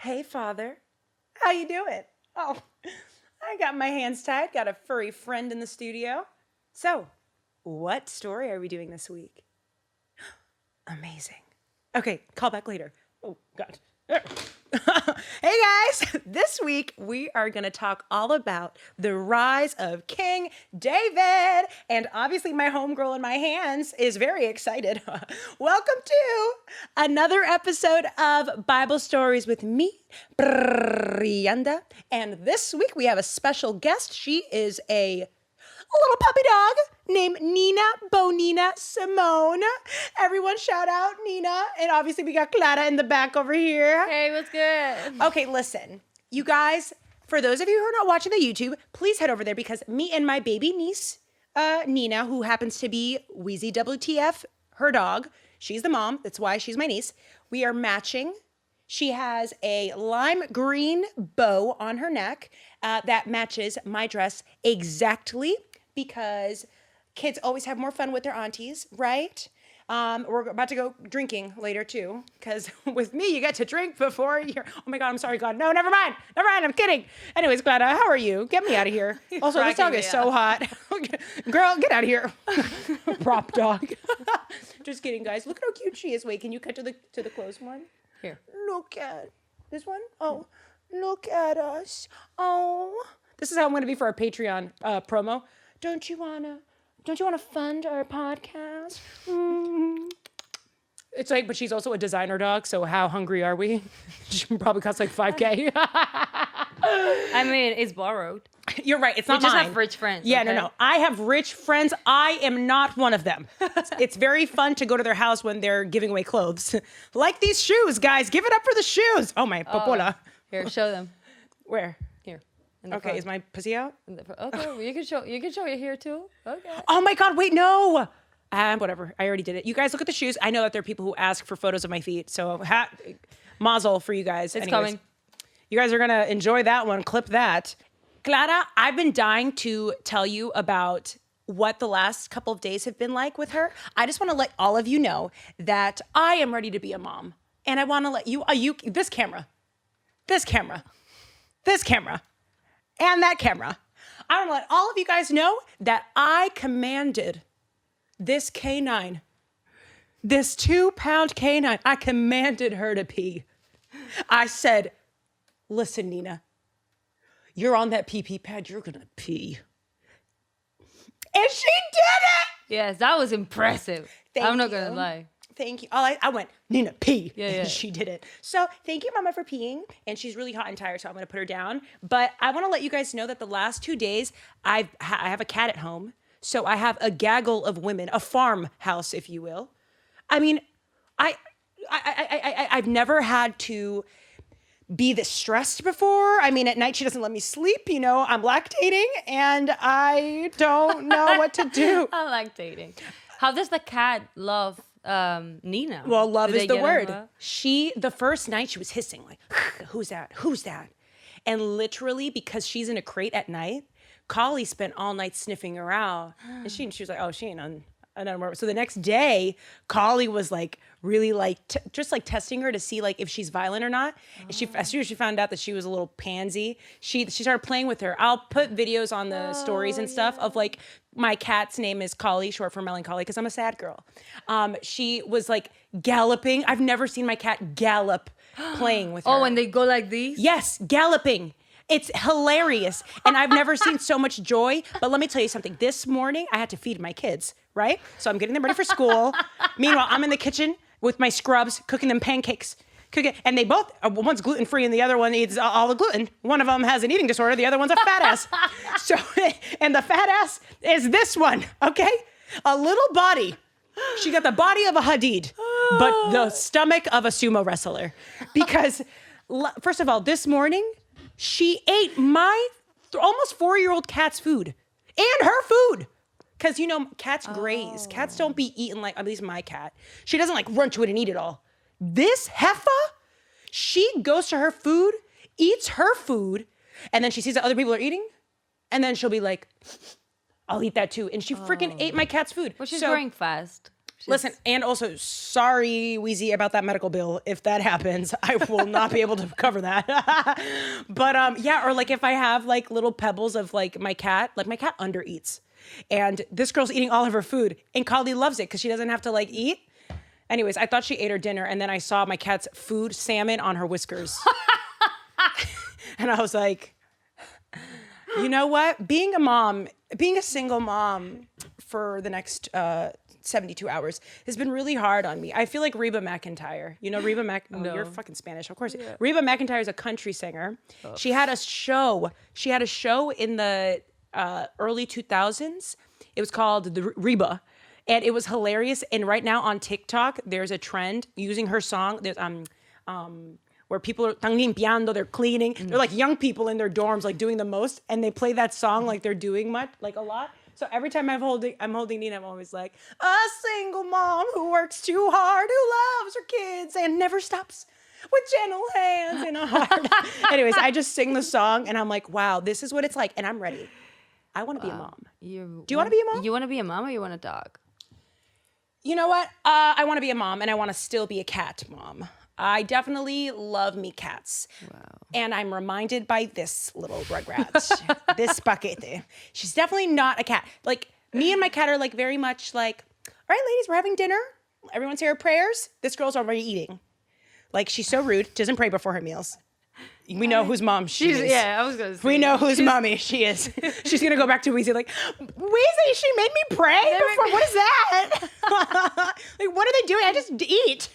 Hey, Father. How you doing? Oh, I got my hands tied. Got a furry friend in the studio. So, what story are we doing this week? Amazing. Okay, call back later. Oh, God. Hey, guys. This week, we are going to talk all about the rise of King David. And obviously, my homegirl in my hands is very excited. Welcome to another episode of Bible Stories with me, Brianda. And this week, we have a special guest. She is a little puppy dog named Nina Bonina Simone. Everyone shout out Nina. And obviously we got Clara in the back over here. Hey, what's good? Okay, listen. You guys, for those of you who are not watching the YouTube, please head over there because me and my baby niece, Nina, who happens to be Wheezy WTF, her dog, she's the mom. That's why she's my niece. We are matching. She has a lime green bow on her neck that matches my dress exactly, because kids always have more fun with their aunties, right? We're about to go drinking later too, because with me, you get to drink before you're, oh my God, I'm sorry, God. No, never mind, I'm kidding. Anyways, Clara, how are you? Get me out of here. Also, this dog is so hot. Girl, get out of here. Prop dog. Just kidding, guys. Look at how cute she is. Wait, can you cut to the close one? Here. Look at this one. Oh, look at us. Oh, this is how I'm going to be for our Patreon promo. Don't you wanna fund our podcast? It's like, but she's also a designer dog, so how hungry are we? She probably costs like $5,000. I mean, it's borrowed. You're right. It's not We just mine. have rich friends. Yeah, okay? no. I have rich friends. I am not one of them. It's very fun to go to their house when they're giving away clothes. Like these shoes, guys. Give it up for the shoes. Oh, my popola. Here, show them. Where? Here. Okay, is my pussy out? Okay, well, you can show it here too. Okay. Oh my God, wait, no. Whatever, I already did it. You guys look at the shoes. I know that there are people who ask for photos of my feet, so mazel for you guys. It's Anyways, coming. You guys are gonna enjoy that one. Clip that. Clara, I've been dying to tell you about what the last couple of days have been like with her. I just want to let all of you know that I am ready to be a mom. And I want to let you, this camera, and that camera. I want to let all of you guys know that I commanded this canine, this 2-pound canine, I commanded her to pee. I said, listen, Nina, you're on that pee-pee pad, you're going to pee. And she did it! Yes, that was impressive. I'm not going to lie. Thank you. I went, Nina, pee. Yeah. And she did it. So thank you, Mama, for peeing. And she's really hot and tired, so I'm going to put her down. But I want to let you guys know that the last 2 days, I have a cat at home. So I have a gaggle of women, a farmhouse, if you will. I mean, I've never had to be this stressed before. I mean, at night, she doesn't let me sleep. You know, I'm lactating, and I don't know what to do. I like dating. How does the cat love Nina? Well, love Do is they the get word. along? The first night she was hissing like, who's that? And literally, because she's in a crate at night, Collie spent all night sniffing her out. And she was like, oh, she ain't on. So the next day, Collie was like really like just like testing her to see like if she's violent or not. And as soon as she found out that she was a little pansy, she started playing with her. I'll put videos on the stories and stuff of like, my cat's name is Collie, short for melancholy, because I'm a sad girl. She was like galloping. I've never seen my cat gallop playing with her. Oh, when they go like these? Yes, galloping. It's hilarious. And I've never seen so much joy. But let me tell you something. This morning, I had to feed my kids, right? So I'm getting them ready for school. Meanwhile, I'm in the kitchen with my scrubs, cooking them pancakes. And they both, one's gluten-free and the other one eats all the gluten. One of them has an eating disorder. The other one's a fat ass. So, and the fat ass is this one, okay? A little body. She got the body of a Hadid, but the stomach of a sumo wrestler. Because, first of all, this morning, she ate my almost 4-year-old cat's food and her food. Because, you know, cats graze. Cats don't be eaten like, at least my cat. She doesn't like run to it and eat it all. This heifer, she goes to her food, eats her food, and then she sees that other people are eating, and then she'll be like, I'll eat that too. And she freaking ate my cat's food. Well, she's growing fast. Listen, and also, sorry, Wheezy, about that medical bill. If that happens, I will not be able to cover that. But yeah, or like if I have like little pebbles of like my cat under eats. And this girl's eating all of her food. And Kali loves it because she doesn't have to like eat. Anyways, I thought she ate her dinner. And then I saw my cat's food salmon on her whiskers. And I was like, you know what? Being a single mom for the next 72 hours has been really hard on me. I feel like Reba McEntire. You know Reba No. You're fucking Spanish, of course. Yeah. Reba McEntire is a country singer. Oh. She had a show in the early 2000s. It was called the Reba, and it was hilarious. And right now on TikTok, there's a trend using her song. There's where people are están limpiando, they're cleaning. They're like young people in their dorms, like doing the most, and they play that song like they're doing like a lot. So every time I'm holding Nina, I'm always like, a single mom who works too hard, who loves her kids and never stops with gentle hands and a heart. Anyways, I just sing the song and I'm like, wow, this is what it's like. And I'm ready. I want to be a mom. Do you want to be a mom? You want to be a mom or you want a dog? You know what? I want to be a mom and I want to still be a cat mom. I definitely love me cats. Wow. And I'm reminded by this little rugrat, this paquete. She's definitely not a cat. Like, me and my cat are like very much like, all right, ladies, we're having dinner. Everyone's here at prayers. This girl's already eating. Like, she's so rude. Doesn't pray before her meals. We know whose mom she is. Yeah, I was going to say. We know whose mommy she is. She's going to go back to Weezy like, Weezy, she made me pray before. What is that? Like, what are they doing? I just eat.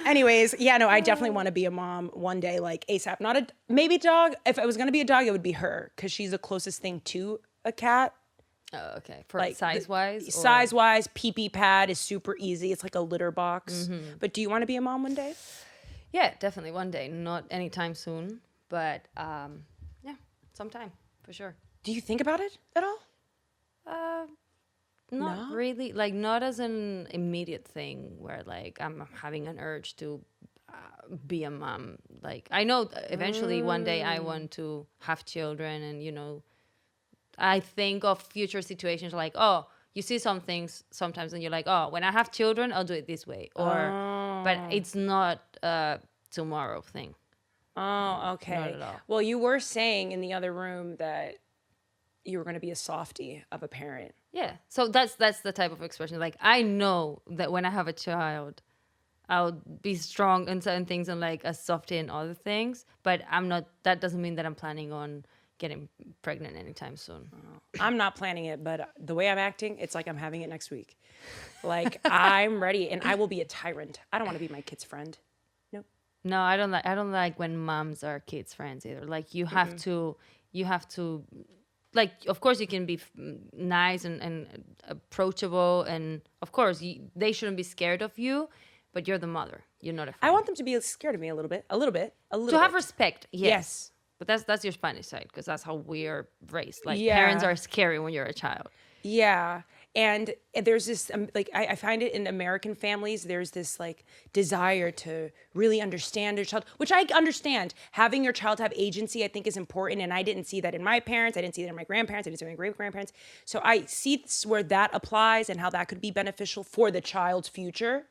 Anyways, yeah, no, I definitely want to be a mom one day, like ASAP. Maybe dog. If I was going to be a dog, it would be her because she's the closest thing to a cat. Oh, okay. For like size-wise? Size-wise, pee-pee pad is super easy. It's like a litter box. Mm-hmm. But do you want to be a mom one day? Yeah, definitely one day. Not anytime soon, but yeah, sometime for sure. Do you think about it at all? Not really. Like, not as an immediate thing where like I'm having an urge to be a mom. Like, I know eventually one day I want to have children, and you know, I think of future situations like, oh, you see some things sometimes and you're like, oh, when I have children, I'll do it this way. But it's not a tomorrow thing. Oh, okay. Not at all. Well, you were saying in the other room that you were going to be a softie of a parent. Yeah. So that's the type of expression. Like, I know that when I have a child, I'll be strong in certain things and like a softie in other things. But that doesn't mean that I'm planning on getting pregnant anytime soon. I'm not planning it, but the way I'm acting, it's like I'm having it next week. Like, I'm ready, and I will be a tyrant. I don't want to be my kid's friend. Nope. No, I don't like when moms are kids' friends either. Like, you have to, like, of course you can be nice and approachable, and of course they shouldn't be scared of you, but you're the mother. You're not a friend. I want them to be scared of me a little bit. To have respect, yes. But that's your Spanish side, because that's how we are raised. Like, parents are scary when you're a child. Yeah. And there's this, like, I find it in American families, there's this, like, desire to really understand your child, which I understand. Having your child have agency, I think, is important. And I didn't see that in my parents. I didn't see that in my grandparents. I didn't see it in my great-grandparents. So I see where that applies and how that could be beneficial for the child's future.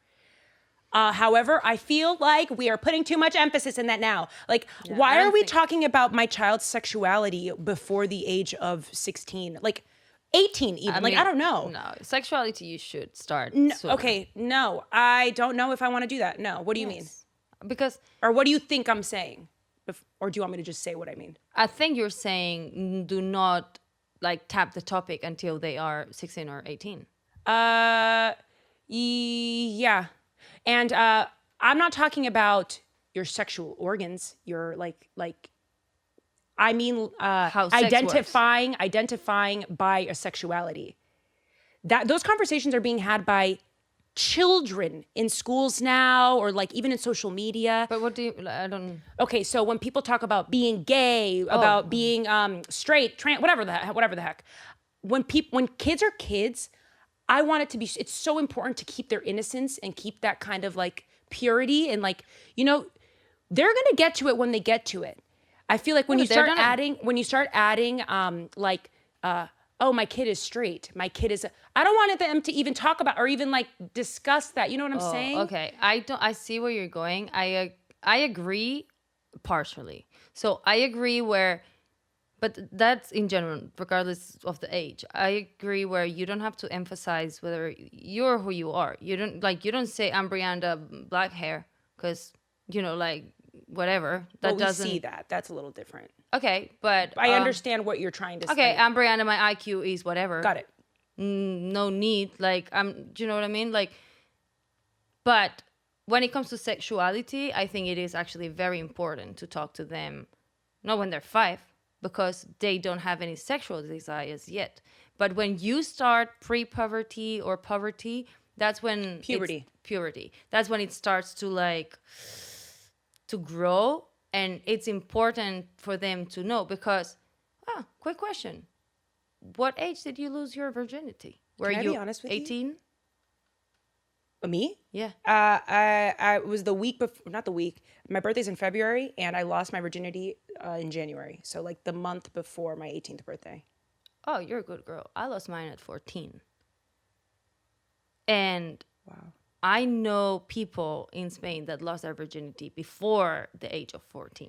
However, I feel like we are putting too much emphasis in that now. Like, why are we talking about my child's sexuality before the age of 16? Like, 18 even. I don't know. No, sexuality you should start sooner. Okay, no. I don't know if I want to do that. No. What do you mean? Because... Or what do you think I'm saying? Or do you want me to just say what I mean? I think you're saying do not, like, tap the topic until they are 16 or 18. Yeah. And I'm not talking about your sexual organs. Your I mean how identifying by a sexuality. Those conversations are being had by children in schools now, or like even in social media. But what do you? I don't. Okay, so when people talk about being gay, about being straight, trans, whatever the heck, when kids are kids. I want it to be, it's so important to keep their innocence and keep that kind of like purity, and like, you know, they're going to get to it when they get to it. I feel like when you start adding oh, my kid is straight. My kid is, I don't want them to even talk about or even like discuss that. You know what I'm saying? Okay. I see where you're going. I agree partially. So I agree but that's in general, regardless of the age. I agree where you don't have to emphasize whether you're who you are. You don't say I'm Brianda, black hair, because, like, whatever. That But we see that. That's a little different. Okay, but I understand what you're trying to say. Okay, I'm Brianda, my IQ is whatever. Got it. No need. Like, do you know what I mean? Like, but when it comes to sexuality, I think it is actually very important to talk to them, not when they're 5, because they don't have any sexual desires yet. But when you start pre-puberty or puberty, that's when puberty. That's when it starts to grow, and it's important for them to know because, quick question. What age did you lose your virginity? Were Can I you be honest with 18? you? Me? Yeah. I was the week before, not the week. My birthday's in February, and I lost my virginity in January. So like the month before my 18th birthday. Oh, you're a good girl. I lost mine at 14. And Wow. I know people in Spain that lost their virginity before the age of 14.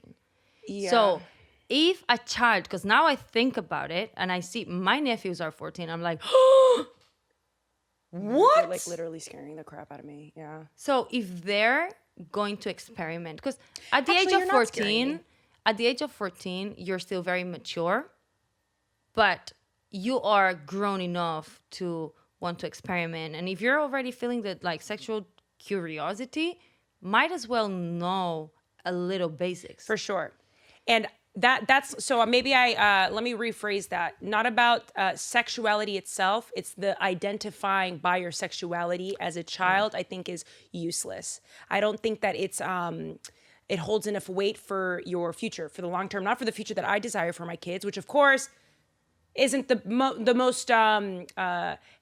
Yeah. So if a child, because now I think about it and I see my nephews are 14, I'm like, what? They're like literally scaring the crap out of me. Yeah. So if they're going to experiment, because at the Actually, age you're of not scaring 14, me. at the age of 14, you're still very mature, but you are grown enough to want to experiment. And if you're already feeling that like sexual curiosity, might as well know a little basics. For sure. And that's so maybe let me rephrase that. Not about sexuality itself. It's the identifying by your sexuality as a child, I think is useless. I don't think that it holds enough weight for your future, for the long term, not for the future that I desire for my kids, which of course isn't the most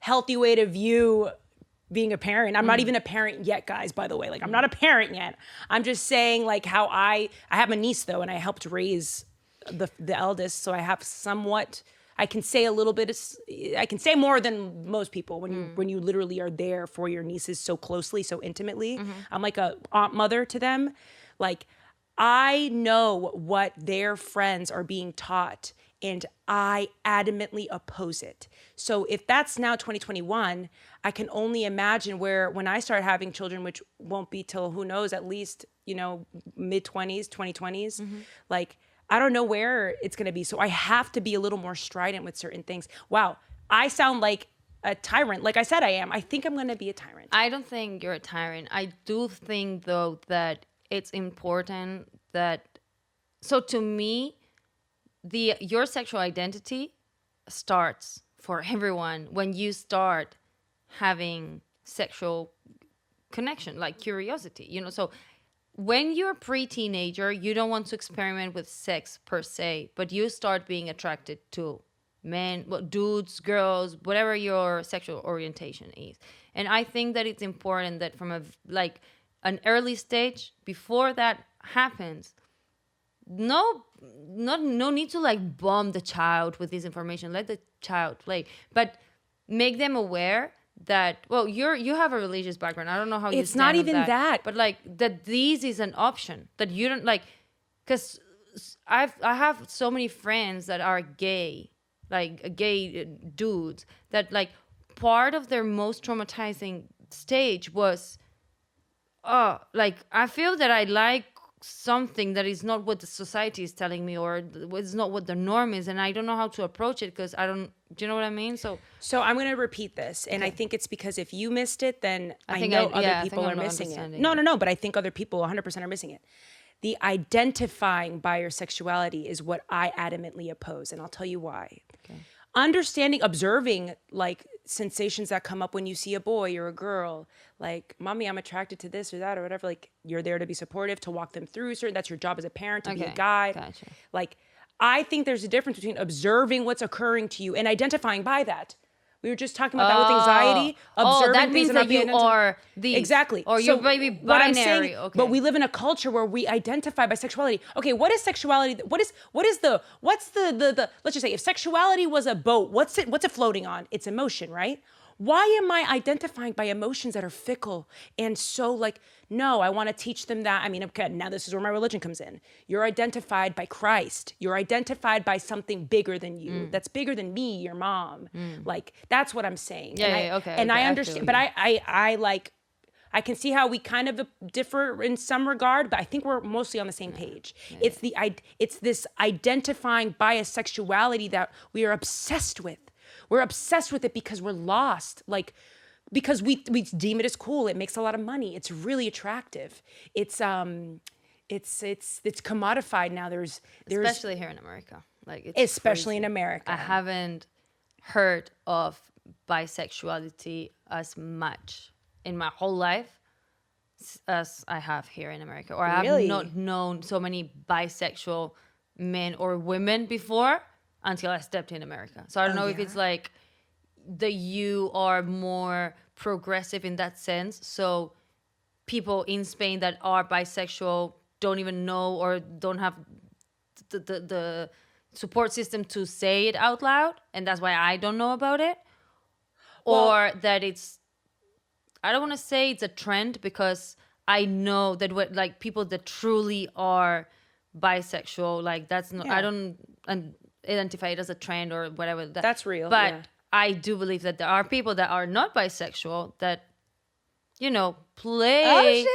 healthy way to view being a parent. I'm not even a parent yet, guys, by the way. Like, I'm not a parent yet. I'm just saying, like, how I have a niece, though, and I helped raise the eldest, so I have somewhat, I can say a little bit, I can say more than most people when you literally are there for your nieces so closely, so intimately. I'm like a aunt mother to them. Like, I know what their friends are being taught, and I adamantly oppose it. So if that's now 2021, I can only imagine when I start having children, which won't be till who knows, at least, mid-20s, 2020s, like, I don't know where it's going to be. So I have to be a little more strident with certain things. Wow, I sound like a tyrant. Like I said, I am. I think I'm going to be a tyrant. I don't think you're a tyrant. I do think, though, that it's important that, so to me, your sexual identity starts for everyone when you start having sexual connection, like curiosity, So when you're a pre-teenager, you don't want to experiment with sex per se, but you start being attracted to men, dudes, girls, whatever your sexual orientation is. And I think that it's important that from an early stage, before that happens, no need to bomb the child with this information. Let the child play, but make them aware that, well, you have a religious background. I don't know how you It's not stand on even that. but that this is an option, that you don't because I have so many friends that are gay, gay dudes, that part of their most traumatizing stage was, I feel that I like something that is not what the society is telling me, or it's not what the norm is, and I don't know how to approach it because I don't. Do you know what I mean? So I'm going to repeat this, and I think it's because if you missed it, then I think know I other people think are I'm not missing it. understanding No, but I think other people 100% are missing it. The identifying by your sexuality is what I adamantly oppose, and I'll tell you why. Okay. Understanding, observing sensations that come up when you see a boy or a girl, like, mommy, I'm attracted to this or that or whatever. Like, you're there to be supportive, to walk them through. That's your job as a parent, to be a guide. Gotcha. I think there's a difference between observing what's occurring to you and identifying by that. We were just talking about that with anxiety. Observing that means that you are these. Exactly. Or you're maybe binary. What I'm saying, okay. but we live in a culture where we identify by sexuality. Okay, what is sexuality? What's the let's just say if sexuality was a boat, what's it floating on? It's emotion, right? Why am I identifying by emotions that are fickle and so like, no, I want to teach them that. I mean, okay, now this is where my religion comes in. You're identified by Christ. You're identified by something bigger than you. That's bigger than me, your mom. Like, that's what I'm saying. Okay. And I understand, but I can see how we kind of differ in some regard, but I think we're mostly on the same page. It's this identifying by a sexuality that we are obsessed with. We're obsessed with it because we're lost. Like, because we deem it as cool. It makes a lot of money. It's really attractive. It's commodified now. There's especially here in America. Like, it's especially crazy. in America. I haven't heard of bisexuality as much in my whole life as I have here in America. Or I have not known so many bisexual men or women before until I stepped in America. So I don't know if it's like that you are more progressive in that sense. So people in Spain that are bisexual don't even know or don't have the support system to say it out loud. And that's why I don't know about it. Or that it's, I don't want to say it's a trend because I know that what like people that truly are bisexual, like that's not, I don't identify it as a trend or whatever. That's real. But I do believe that there are people that are not bisexual that, play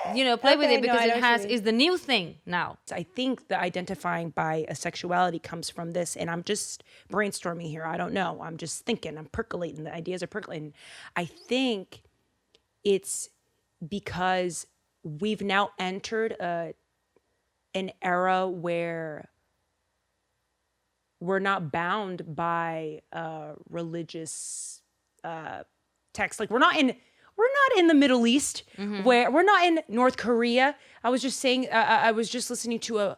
with it because is the new thing now. I think the identifying by a sexuality comes from this, and I'm just brainstorming here. I don't know. I'm just thinking. I'm percolating. The ideas are percolating. I think it's because we've now entered an era where we're not bound by religious texts. Like we're not in the Middle East, where we're not in North Korea. I was just saying, I was just listening to a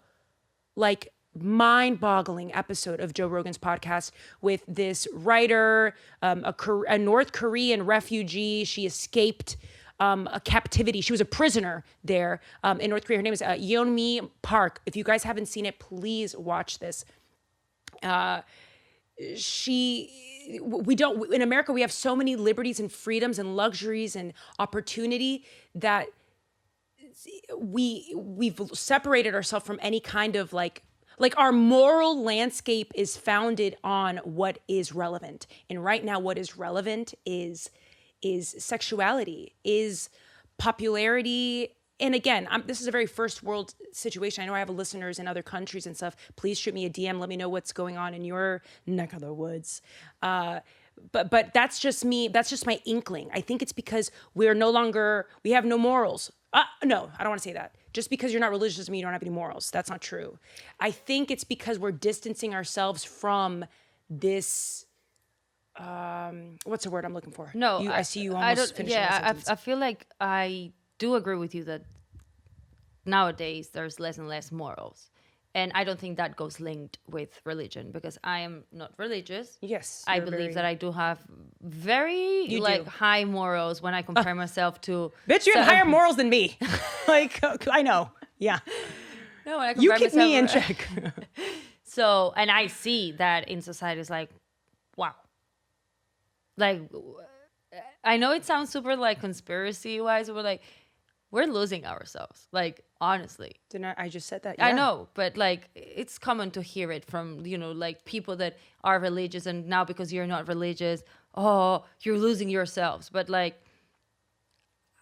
mind-boggling episode of Joe Rogan's podcast with this writer, a North Korean refugee. She escaped a captivity. She was a prisoner there in North Korea. Her name is Yeonmi Park. If you guys haven't seen it, please watch this. In America, we have so many liberties and freedoms and luxuries and opportunity that we've separated ourselves from any kind of like our moral landscape is founded on what is relevant. And right now, what is relevant is sexuality, is popularity. And again, this is a very first world situation. I know I have listeners in other countries and stuff. Please shoot me a DM. Let me know what's going on in your neck of the woods. But that's just me. That's just my inkling. I think it's because we have no morals. No, I don't want to say that. Just because you're not religious doesn't mean you don't have any morals. That's not true. I think it's because we're distancing ourselves from this. What's the word I'm looking for? No, I see you almost finishing that sentence. I feel like I do agree with you that nowadays there's less and less morals. And I don't think that goes linked with religion because I am not religious. Yes. I believe that I do have very high morals when I compare myself to... Bitch, you have higher morals than me. I know. Yeah. No, when I compare you keep me in check. So, and I see that in society is like, wow. Like, I know it sounds super like conspiracy-wise, but we're losing ourselves. Like, honestly. Didn't I just said that? Yeah. I know, but it's common to hear it from, people that are religious, and now because you're not religious, you're losing yourselves. But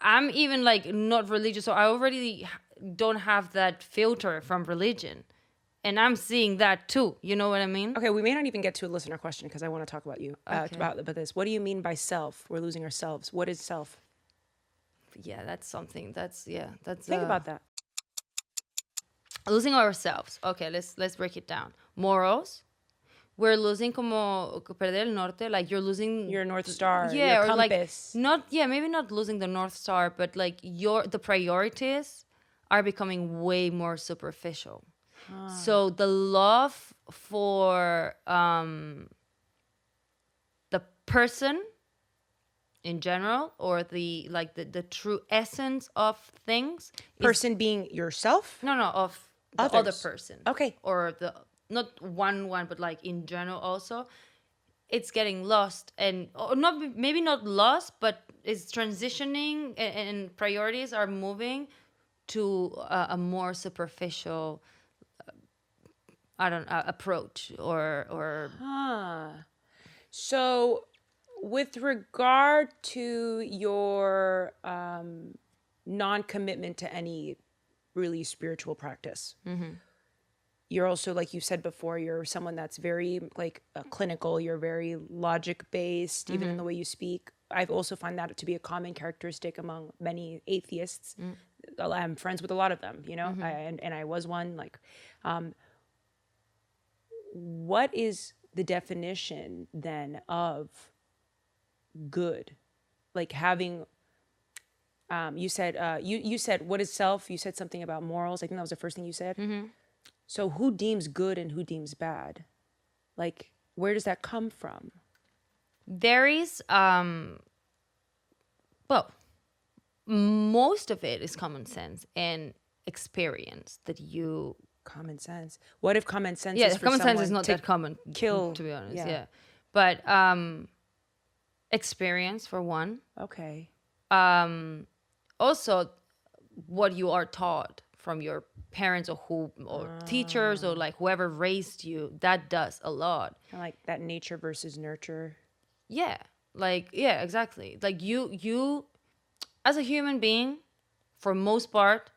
I'm even not religious, so I already don't have that filter from religion. And I'm seeing that too. You know what I mean? Okay, we may not even get to a listener question because I want to talk about you, about this. What do you mean by self? We're losing ourselves. What is self? Yeah, that's something. Think about that. Losing ourselves. Okay, let's break it down. Morals. We're losing como perder el norte. Like you're losing your North Star. Yeah, your compass. Maybe not losing the North Star, but the priorities are becoming way more superficial. So the love for the person in general, or the true essence of things. Person being yourself? No, of the Others. other person. Okay. Or not one, but like in general also. It's getting lost, and or not, maybe not lost, but it's transitioning, and priorities are moving to a more superficial, approach or. So, with regard to your non-commitment to any really spiritual practice, you're also, like you said before, you're someone that's very like clinical. You're very logic based, even in the way you speak. I've also find that to be a common characteristic among many atheists. I'm friends with a lot of them, you know, and I was one. Like, what is the definition then of good? Like having, you said, you said, what is self? You said something about morals. I think that was the first thing you said. So who deems good and who deems bad? Like, where does that come from? There is, most of it is common sense and experience that you. Common sense. What if common sense? Yeah, is for common sense someone is not to that common, kill, to be honest. yeah. Yeah, but experience for one. Okay. Also, what you are taught from your parents or teachers or like whoever raised you, that does a lot. Kind of like that nature versus nurture. Yeah, exactly. Like you as a human being, for most part,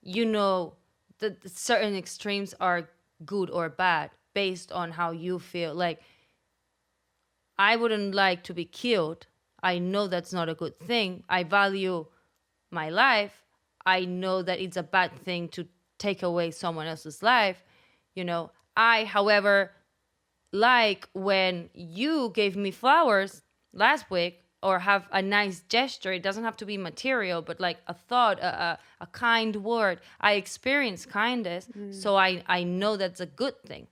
you know that certain extremes are good or bad based on how you feel. Like, I wouldn't like to be killed. I know that's not a good thing. I value my life. I know that it's a bad thing to take away someone else's life. You know, I, however, like when you gave me flowers last week, or have a nice gesture. It doesn't have to be material, but like a thought, a kind word. I experience kindness, so I know that's a good thing.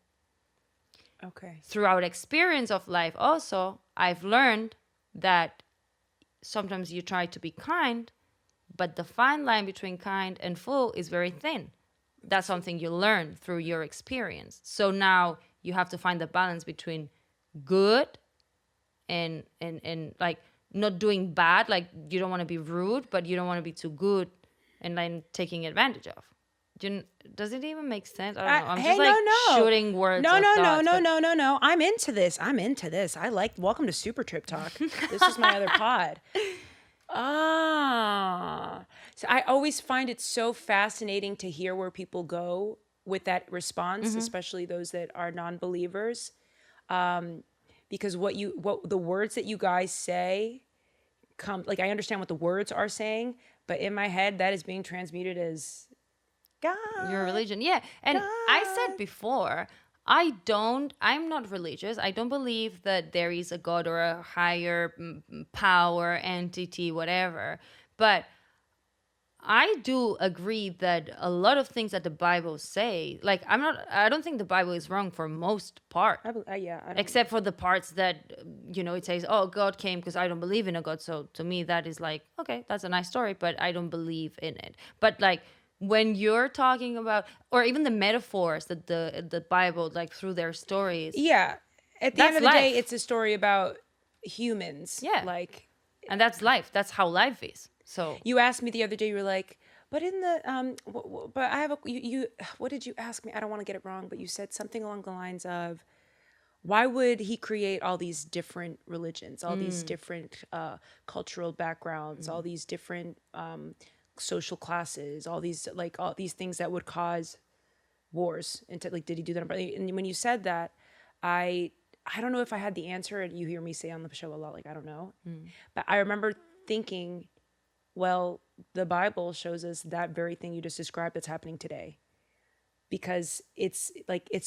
Okay. Throughout experience of life also, I've learned that sometimes you try to be kind, but the fine line between kind and full is very thin. That's something you learn through your experience. So now you have to find the balance between good and like not doing bad. Like, you don't want to be rude, but you don't want to be too good and then taking advantage of. Does it even make sense? I don't know. I'm just shooting words. No. I'm into this. I like, welcome to Super Trip Talk. This is my other pod. So I always find it so fascinating to hear where people go with that response, especially those that are non-believers. Because what the words that you guys say come, like, I understand what the words are saying, but in my head that is being transmuted as God. Your religion. Yeah. And God. I said before, I'm not religious. I don't believe that there is a God or a higher power, entity, whatever. But I do agree that a lot of things that the Bible say, like, I don't think the Bible is wrong for most part. Except for the parts that, it says, oh, God came because I don't believe in a God. So to me, that is like, okay, that's a nice story, but I don't believe in it. But like, when you're talking about, or even the metaphors that the Bible, like through their stories. Yeah. At the end of the day, it's a story about humans. Yeah. Like, and that's life. That's how life is. So you asked me the other day, you were like, but in the, but I have what did you ask me? I don't want to get it wrong, but you said something along the lines of, why would he create all these different religions, all these different cultural backgrounds, all these different social classes, all these things that would cause wars? And did he do that? And when you said that, I don't know if I had the answer, and you hear me say on the show a lot, like, I don't know. But I remember thinking, well, the Bible shows us that very thing you just described that's happening today, because it's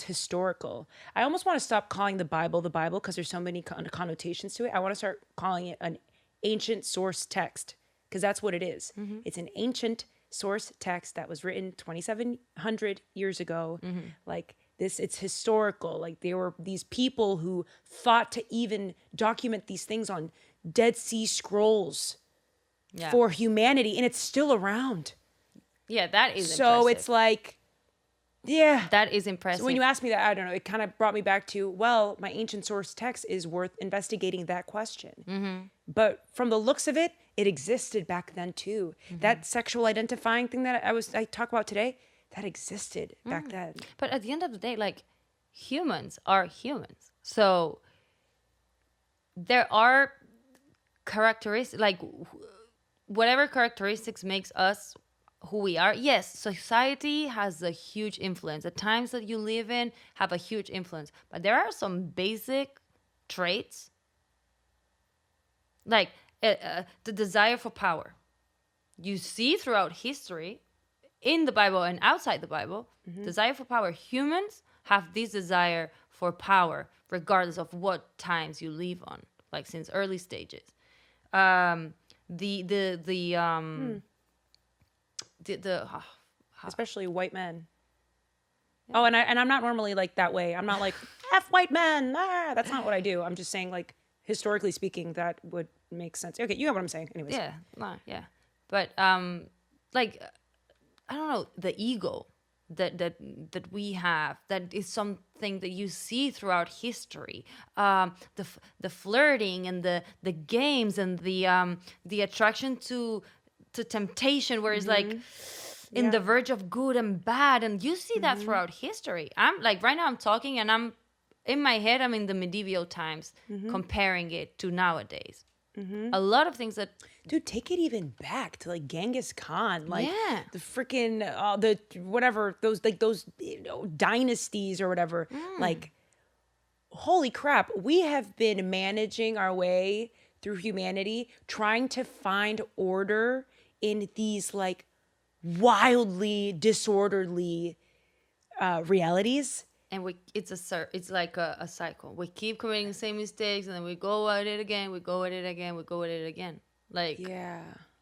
historical. I almost want to stop calling the Bible because there's so many connotations to it. I want to start calling it an ancient source text, because that's what it is. It's an ancient source text that was written 2,700 years ago. Like, it's historical. Like there were these people who thought to even document these things on Dead Sea Scrolls for humanity, and it's still around. Yeah, that is so impressive. It's like, yeah. That is impressive. So when you ask me that, I don't know, it kind of brought me back to, well, my ancient source text is worth investigating that question. Mm-hmm. But from the looks of it, it existed back then too. Mm-hmm. That sexual identifying thing that I talk about today, that existed back then. But at the end of the day, like, humans are humans. So there are characteristics, like whatever characteristics makes us who we are. Yes, society has a huge influence. The times that you live in have a huge influence. But there are some basic traits, like the desire for power. You see throughout history, in the Bible and outside the Bible, desire for power. Humans have this desire for power, regardless of what times you live on, like since early stages. Especially white men. Yeah. Oh, and I'm not normally like that way. I'm not like F white men. That's not what I do. I'm just saying, like, historically speaking, that would make sense. Okay, you know what I'm saying. Anyways. Yeah. But like, I don't know, the ego that we have, that is something that you see throughout history. The flirting and the games and the attraction to temptation, where it's like in the verge of good and bad, and you see that throughout history. I'm like, right now I'm talking and I'm in my head, I'm in the medieval times, comparing it to nowadays. A lot of things that, dude, take it even back to like Genghis Khan, like the freaking the whatever, those dynasties or whatever. Like, holy crap, we have been managing our way through humanity, trying to find order in these like wildly disorderly realities. And it's like a cycle. We keep committing the same mistakes, and then we go at it again. We go at it again. We go at it again. Like,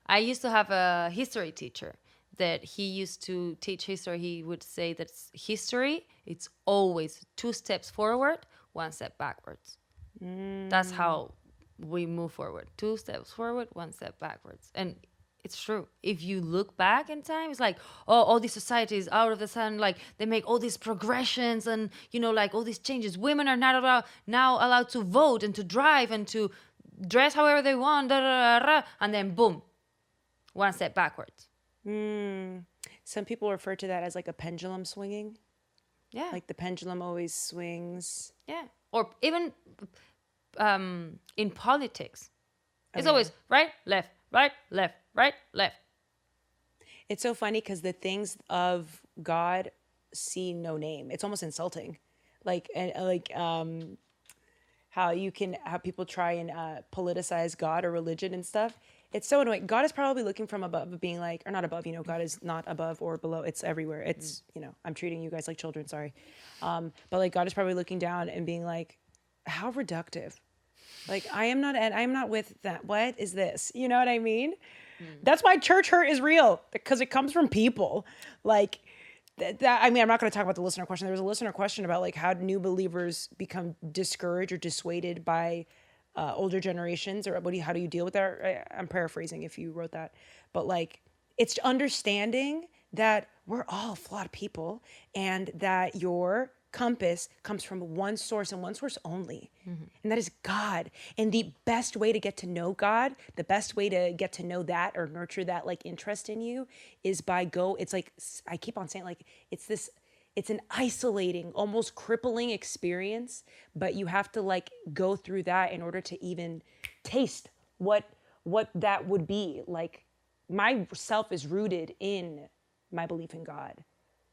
I used to have a history teacher that he used to teach history. He would say that history, it's always 2 steps forward, 1 step backwards. That's how we move forward. 2 steps forward, 1 step backwards. And it's true. If you look back in time, it's like, oh, all these societies out of the sun, like they make all these progressions and, you know, like all these changes. Women are not now allowed to vote and to drive and to dress however they want, and then boom, 1 step backwards. Some people refer to that as like a pendulum swinging. Yeah. Like the pendulum always swings. Yeah. Or even in politics. It's always right, left, right, left, right, left. It's so funny because the things of God see no name. It's almost insulting. How people try and politicize God or religion and stuff. It's so annoying. God is probably looking from above, being like, or not above, God is not above or below. It's everywhere. It's, I'm treating you guys like children, sorry. But like God is probably looking down and being like, how reductive. Like, I am not with that. What is this? You know what I mean? That's why church hurt is real, because it comes from people. Like, I'm not going to talk about the listener question. There was a listener question about like how new believers become discouraged or dissuaded by older generations, or how do you deal with that? I'm paraphrasing if you wrote that, but like, it's understanding that we're all flawed people and that your compass comes from one source and one source only, and that is God. And the best way to get to know God, the best way to get to know that or nurture that like interest in you is it's like, I keep on saying, like, it's an isolating, almost crippling experience, but you have to like go through that in order to even taste what that would be. Like, my self is rooted in my belief in God.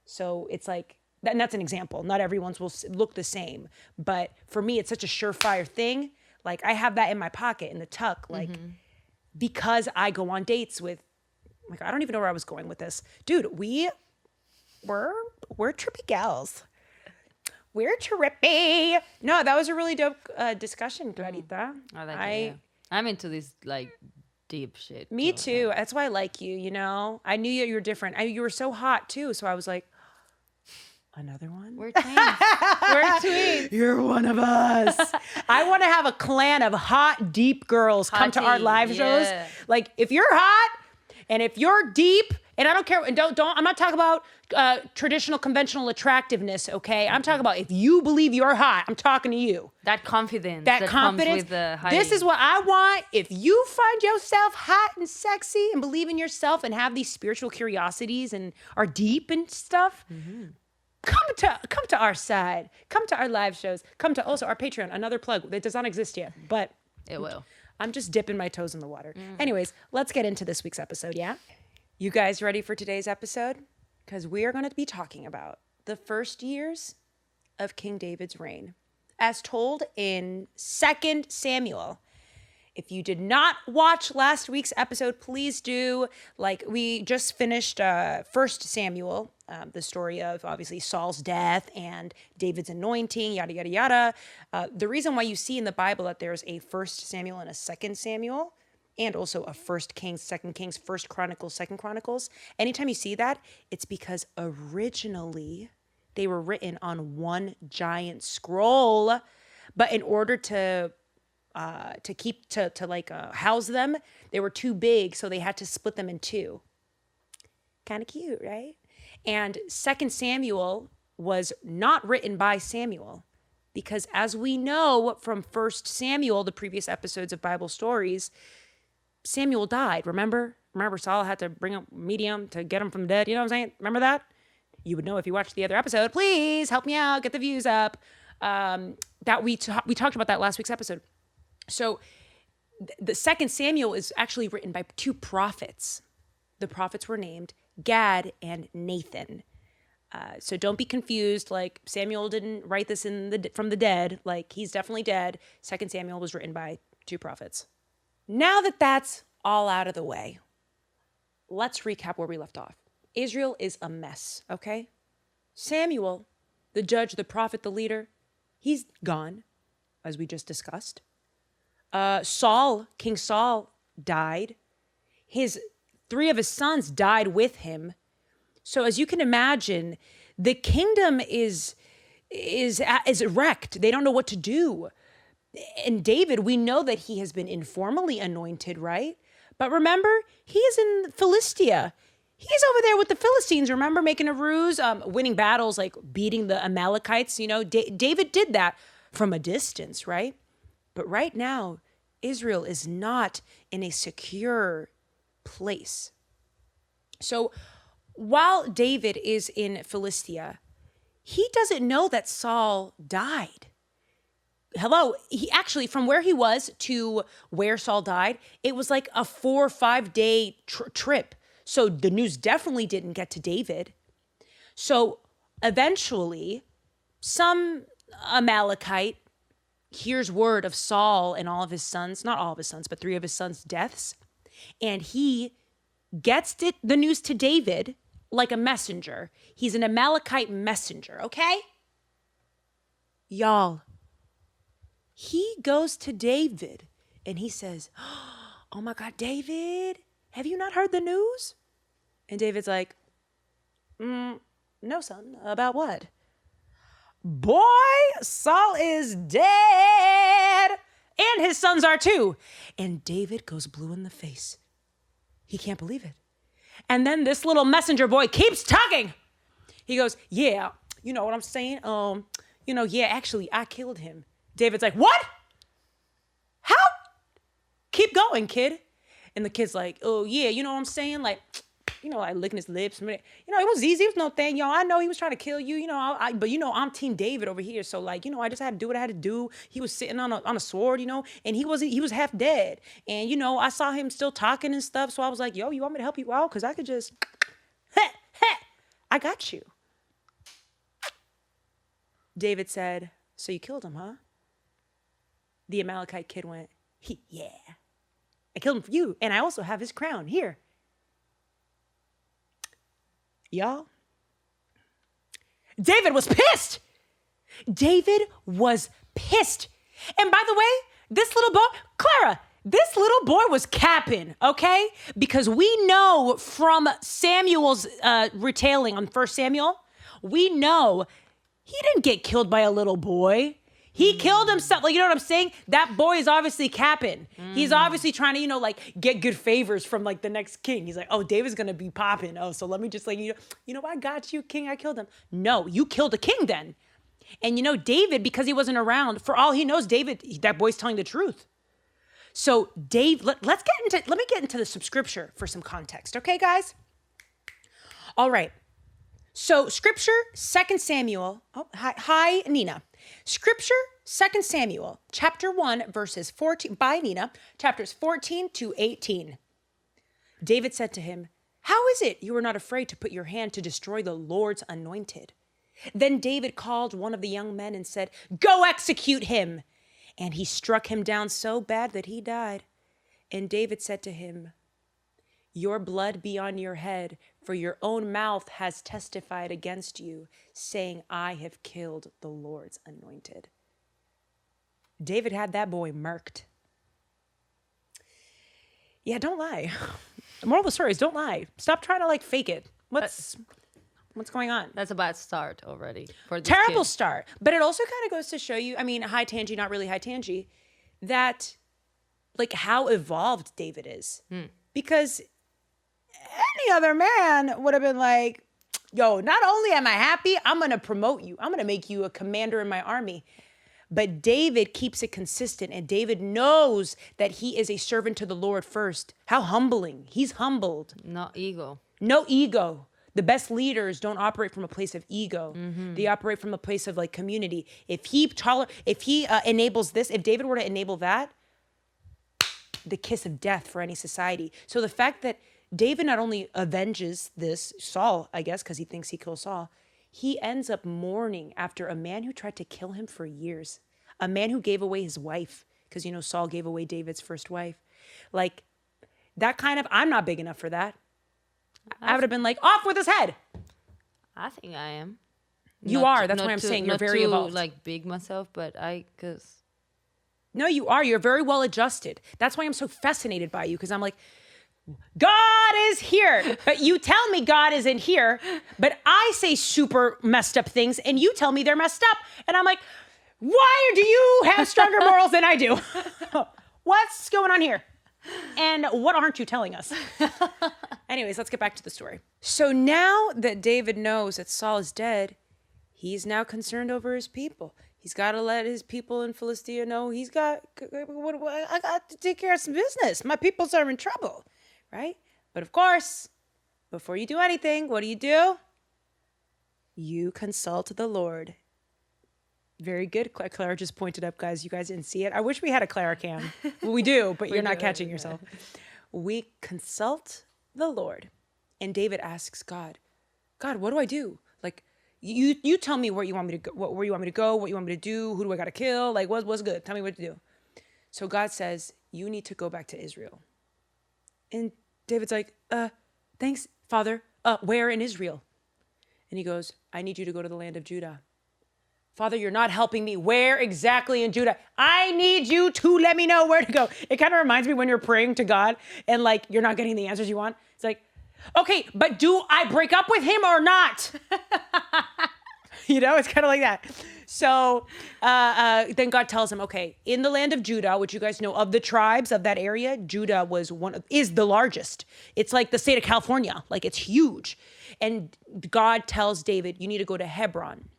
So it's like, and that's an example. Not everyone's will look the same, but for me, it's such a surefire thing. Like, I have that in my pocket, in the tuck, like, because I go on dates with, like, I don't even know where I was going with this. Dude, we're trippy gals. We're trippy. No, that was a really dope discussion, Clarita. I like it. I'm into this like deep shit. Me too. That's why I like you, I knew you were different. You were so hot too, so I was like, Another one? We're twins. We're twins. You're one of us. I want to have a clan of hot, deep girls come to our live shows. Like, if you're hot and if you're deep, and I don't care, and don't, I'm not talking about traditional, conventional attractiveness, okay? I'm talking about if you believe you're hot, I'm talking to you. That confidence. That confidence. Comes with the high... This is what I want. If you find yourself hot and sexy and believe in yourself and have these spiritual curiosities and are deep and stuff, come to our side. Come to our live shows. Come to also our Patreon. Another plug that does not exist yet, but it will. I'm just dipping my toes in the water. Anyways, let's get into this week's episode, yeah? You guys ready for today's episode? Because we are going to be talking about the first years of King David's reign, as told in 2 Samuel. If you did not watch last week's episode, please do. Like, we just finished 1 Samuel, the story of, obviously, Saul's death and David's anointing, yada, yada, yada. The reason why you see in the Bible that there's a 1 Samuel and a 2 Samuel, and also a 1 Kings, 2 Kings, 1 Chronicles, 2 Chronicles, anytime you see that, it's because originally they were written on one giant scroll, but in order to house them, they were too big, so they had to split them in two. Kind of cute, right? And 2 Samuel was not written by Samuel, because as we know from 1 Samuel, the previous episodes of Bible stories, Samuel died. Remember Saul had to bring a medium to get him from the dead. You know what I'm saying? Remember that? You would know if you watched the other episode. Please help me out, get the views up. That we talked about that last week's episode. So the 2 Samuel is actually written by two prophets. The prophets were named Gad and Nathan. So don't be confused. Like, Samuel didn't write this from the dead. Like, he's definitely dead. 2 Samuel was written by two prophets. Now that that's all out of the way, let's recap where we left off. Israel is a mess, okay? Samuel, the judge, the prophet, the leader, he's gone, as we just discussed. Saul, King Saul, died. 3 of his sons died with him. So as you can imagine, the kingdom is wrecked. They don't know what to do. And David, we know that he has been informally anointed, right? But remember, he is in Philistia. He's over there with the Philistines, remember, making a ruse, winning battles, like beating the Amalekites. You know, David did that from a distance, right? But right now, Israel is not in a secure place. So while David is in Philistia, he doesn't know that Saul died. Hello, he actually, from where he was to where Saul died, it was like a 4 or 5 day trip. So the news definitely didn't get to David. So eventually, some Amalekite hears word of Saul and all of his sons, not all of his sons, but 3 of his sons' deaths. And he gets the news to David like a messenger. He's an Amalekite messenger, okay? Y'all. He goes to David and he says, "Oh my God, David, have you not heard the news?" And David's like, "No, son, about what?" "Boy, Saul is dead, and his sons are too." And David goes blue in the face. He can't believe it. And then this little messenger boy keeps talking. He goes, "Yeah, you know what I'm saying? Yeah, actually, I killed him." David's like, "What? How? Keep going, kid." And the kid's like, "Oh, yeah, you know what I'm saying? Like licking his lips. It was easy. It was no thing, y'all. I know he was trying to kill you, but I'm Team David over here. So, I just had to do what I had to do. He was sitting on a sword, and he was half dead. And, I saw him still talking and stuff. So I was like, yo, you want me to help you out? Because I could just, I got you." David said, "So you killed him, huh?" The Amalekite kid went, "Yeah, I killed him for you. And I also have his crown here." Y'all, David was pissed. David was pissed. And by the way, this little boy, Clara, this little boy was capping, okay? Because we know from Samuel's retailing on 1 Samuel, we know he didn't get killed by a little boy. He killed himself. Like, you know what I'm saying? That boy is obviously capping. He's obviously trying to, you know, like get good favors from like the next king. He's like, oh, David's going to be popping. Oh, so let me just like, you know, I got you, king. I killed him. No, you killed a king then. And, you know, David, because he wasn't around, for all he knows, David, that boy's telling the truth. So Dave, let me get into the scripture for some context. Okay, guys? All right. So scripture, 2 Samuel. Oh, hi, Nina. Scripture, 2 Samuel, chapter 1, verses 14, by Nina, chapters 14 to 18. David said to him, how is it you are not afraid to put your hand to destroy the Lord's anointed? Then David called one of the young men and said, go execute him. And he struck him down so bad that he died. And David said to him, your blood be on your head, for your own mouth has testified against you, saying, I have killed the Lord's anointed. David had that boy murked. Yeah, don't lie. The moral of the story is don't lie. Stop trying to like fake it. What's going on? That's a bad start already for this Terrible kid. start. But it also kind of goes to show you, I mean, high tangy, not really high tangy, that like how evolved David is. Because any other man would have been like, yo, not only am I happy, I'm going to promote you. I'm going to make you a commander in my army. But David keeps it consistent, and David knows that he is a servant to the Lord first. How humbling. He's humbled. No ego. No ego. The best leaders don't operate from a place of ego. They operate from a place of like community. If he enables this, if David were to enable that, the kiss of death for any society. So the fact that David not only avenges this, Saul, I guess, because he thinks he killed Saul, he ends up mourning after a man who tried to kill him for years, a man who gave away his wife, because, you know, Saul gave away David's first wife. Like, that kind of, I'm not big enough for that. I would have been like, off with his head. I think I am. You are. That's why I'm saying you're very evolved. Not too, like, big myself, but because... No, you are. You're very well adjusted. That's why I'm so fascinated by you, because I'm like, God is here, but you tell me God isn't here, but I say super messed up things and you tell me they're messed up. And I'm like, why do you have stronger morals than I do? What's going on here? And what aren't you telling us? Anyways, let's get back to the story. So now that David knows that Saul is dead, he's now concerned over his people. He's got to let his people in Philistia know I got to take care of some business. My peoples are in trouble. Right? But of course, before you do anything, what do? You consult the Lord. Very good. Clara just pointed up, guys. You guys didn't see it. I wish we had a Clara cam. Well, we do, but you're not catching yourself. We consult the Lord. And David asks God, what do I do? Like, you tell me where you want me to go, where you want me to go, what you want me to do, who do I got to kill? Like, what's good? Tell me what to do. So God says, you need to go back to Israel. And David's like, thanks, Father. Where in Israel? And he goes, I need you to go to the land of Judah. Father, you're not helping me. Where exactly in Judah? I need you to let me know where to go. It kind of reminds me when you're praying to God and like you're not getting the answers you want. It's like, okay, but do I break up with him or not? You know, it's kind of like that. So then God tells him, okay, in the land of Judah, which you guys know of the tribes of that area, Judah is the largest. It's like the state of California. Like it's huge. And God tells David, you need to go to Hebron.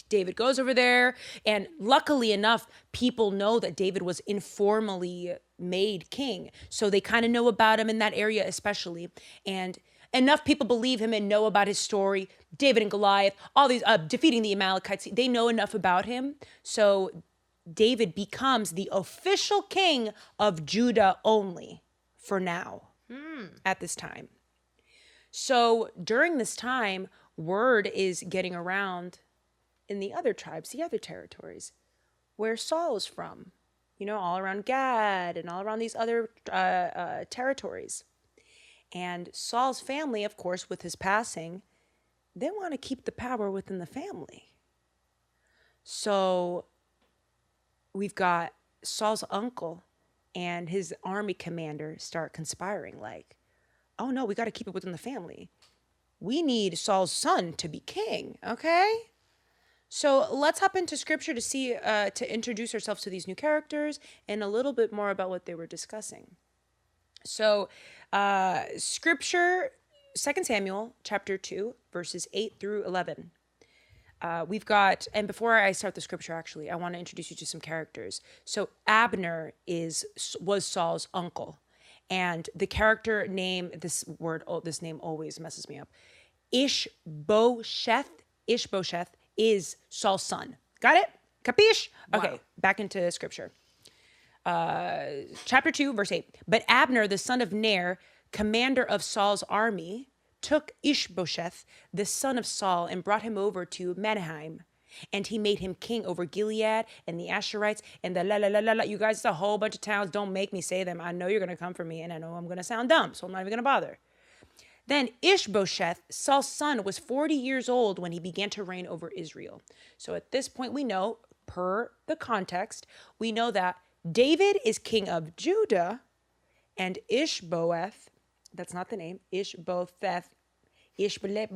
David goes over there. And luckily enough, people know that David was informally made king. So they kind of know about him in that area especially. And enough people believe him and know about his story. David and Goliath, all these defeating the Amalekites. They know enough about him. So David becomes the official king of Judah only for now at this time. So during this time, word is getting around in the other tribes, the other territories, where Saul is from, you know, all around Gad and all around these other territories. And Saul's family, of course, with his passing, they want to keep the power within the family. So we've got Saul's uncle and his army commander start conspiring like, oh no, we got to keep it within the family. we need Saul's son to be king, okay? So let's hop into scripture to see, to introduce ourselves to these new characters and a little bit more about what they were discussing. So scripture, 2 Samuel chapter 2, verses 8 through 11. We've got, and before I start the scripture, actually, I want to introduce you to some characters. So Abner was Saul's uncle. And the character name, this name always messes me up. IshBosheth is Saul's son. Got it? Capiche? Okay, Wow. back into scripture. Chapter 2, verse 8. But Abner, the son of Ner, commander of Saul's army, took IshBosheth, the son of Saul, and brought him over to Mahanaim. And he made him king over Gilead and the Asherites and the la. You guys, it's a whole bunch of towns. Don't make me say them. I know you're going to come for me, and I know I'm going to sound dumb, so I'm not even going to bother. Then IshBosheth, Saul's son, was 40 years old when he began to reign over Israel. So at this point, we know, per the context, we know that David is king of Judah, and Ishboeth, that's not the name, Ishbosheth, Ishbom.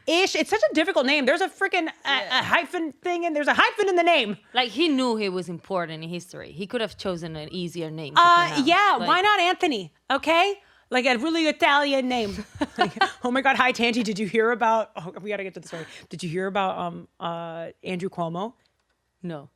It's such a difficult name. There's a freaking a hyphen thing, and there's a hyphen in the name. Like, he knew he was important in history. He could have chosen an easier name to pronounce. Yeah, Like, why not Anthony? Okay? Like a really Italian name. Like, oh my God, hi Tangi, did you hear about, we gotta get to the story. Did you hear about Andrew Cuomo? No.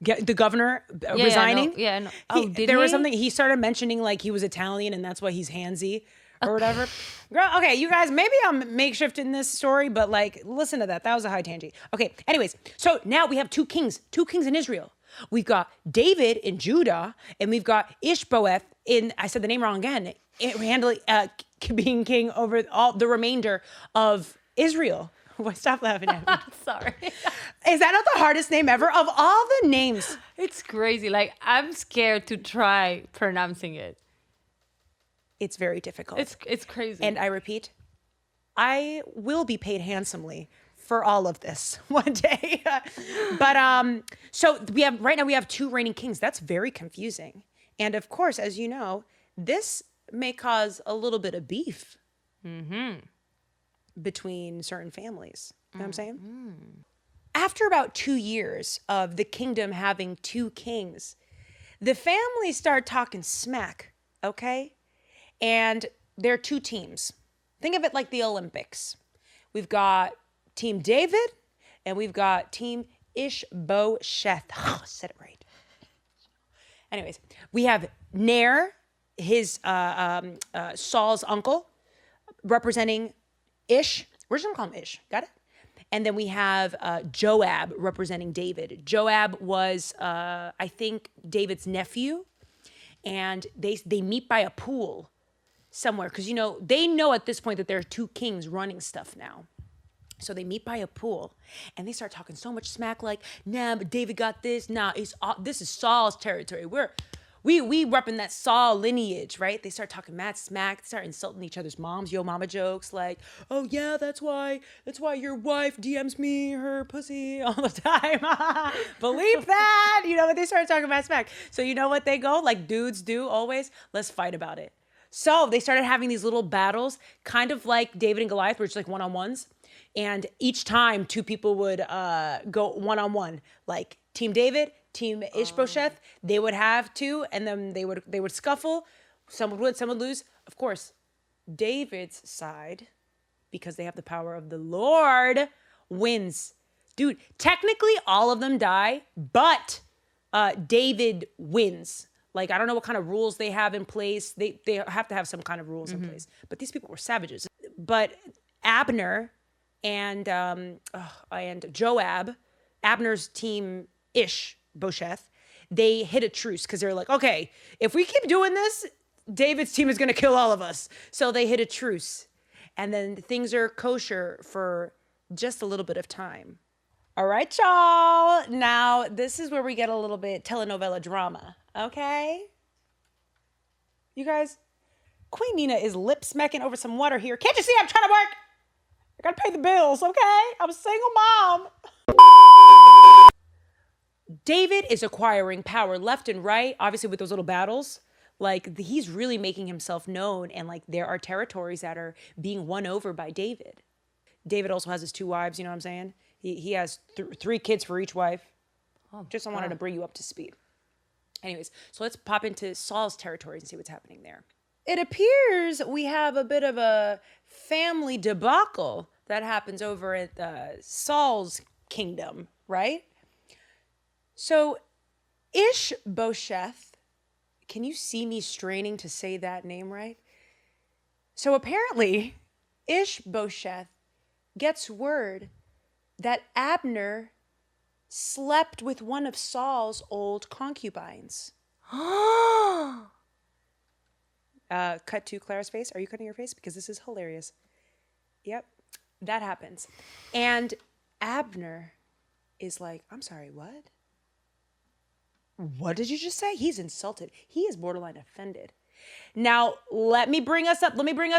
The governor Yeah, resigning? Yeah, I know. Oh, did there he? was something, he started mentioning like he was Italian and that's why he's handsy or whatever. Girl, okay, you guys, maybe I'm makeshifting this story, but like, listen to that. That was a high tangent. Okay, anyways, so now we have two kings in Israel. We've got David in Judah, and we've got Ishbosheth in, I said the name wrong again, being king over all the remainder of Israel. Stop laughing at me. Sorry. Is that not the hardest name ever? Of all the names. It's crazy. Like, I'm scared to try pronouncing it. It's very difficult. It's crazy. And I repeat, I will be paid handsomely for all of this one day. But so we have two reigning kings. That's very confusing. And of course, as you know, this may cause a little bit of beef between certain families. You know what I'm saying? After about 2 years of the kingdom having two kings, the families start talking smack, okay? And there are two teams. Think of it like the Olympics. We've got Team David and we've got Team IshBosheth. Oh, I said it right. Anyways, we have Ner, his Saul's uncle, representing Ish. We're just gonna call him Ish. Got it? And then we have Joab representing David. Joab was, I think, David's nephew, and they meet by a pool somewhere because they know at this point that there are two kings running stuff now. So they meet by a pool and they start talking so much smack, like, nah, but David got this. Nah, this is Saul's territory. We repping that Saul lineage, right? They start talking mad smack, they start insulting each other's moms, yo mama jokes, like, oh yeah, that's why your wife DMs me her pussy all the time. Believe that. But they start talking mad smack. So you know what they go, like dudes do always? Let's fight about it. So they started having these little battles, kind of like David and Goliath, where it's like one-on-ones. And each time two people would go one-on-one, like Team David, Team IshBosheth. They would have two, and then they would scuffle. Some would win, some would lose. Of course, David's side, because they have the power of the Lord, wins. Dude, technically all of them die, but David wins. Like, I don't know what kind of rules they have in place. They have to have some kind of rules in place. But these people were savages. But Abner and Joab, Abner's team IshBosheth, they hit a truce because they're like, okay, if we keep doing this, David's team is going to kill all of us. So they hit a truce. And then things are kosher for just a little bit of time. All right, y'all. Now, this is where we get a little bit telenovela drama, okay? You guys, Queen Nina is lip smacking over some water here. Can't you see I'm trying to work? I gotta pay the bills, okay? I'm a single mom. David is acquiring power left and right, obviously with those little battles. Like he's really making himself known, and like there are territories that are being won over by David. David also has his 2 wives, you know what I'm saying? He has 3 kids for each wife. Just I wanted to bring you up to speed. Anyways, so let's pop into Saul's territories and see what's happening there. It appears we have a bit of a family debacle that happens over at Saul's kingdom, right? So IshBosheth, can you see me straining to say that name right? So apparently IshBosheth gets word that Abner slept with one of Saul's old concubines. Cut to Clara's face. Are you cutting your face? Because this is hilarious. Yep, that happens. And Abner is like, I'm sorry, what? What did you just say? He's insulted. He is borderline offended. Now, let me bring us